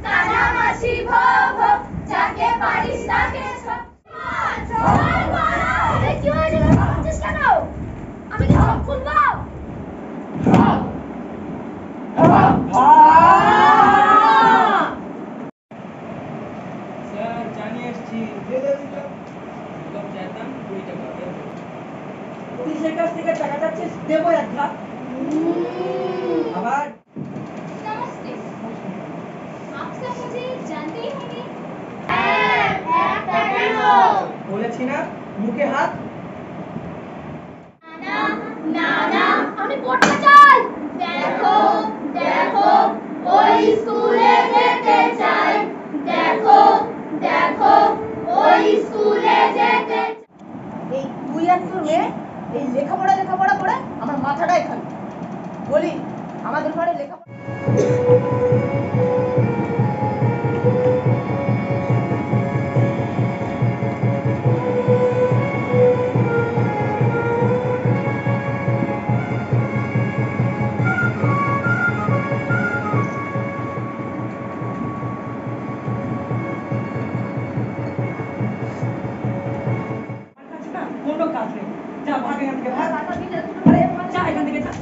কানামাছি ভব ভব, যাকে পারিস তাকে ছপ। কি হয়েছে, ভাবছিস কেন? আমি কি চোখ খুলবো? স্যার জানিয়ে এসছি। চাইতাম 20 টাকা। পুলিশের কাছ থেকে টাকা চাচ্ছিস, দেবো 1 লাখ। আবার नमस्ते, आपसे मुझे जानते ही होंगे। বলেছি না, মুখে হাত। না না না, আমি পড়তে চাই। দেখো দেখো, ওই স্কুলে যেতে চাই। দেখো দেখো, ওই স্কুলে যেতে। এই তুই আর তোর মেয়ে এই লেখাপড়া করে আমার মাথাটাই খালি। বলি আমাদের ঘরে লেখাপড়া আমার কাছে না কোনো কাজ নেই। যা ভাগ এখান থেকে, ভাগ। টাকা দিলে যা এখান থেকে, যা।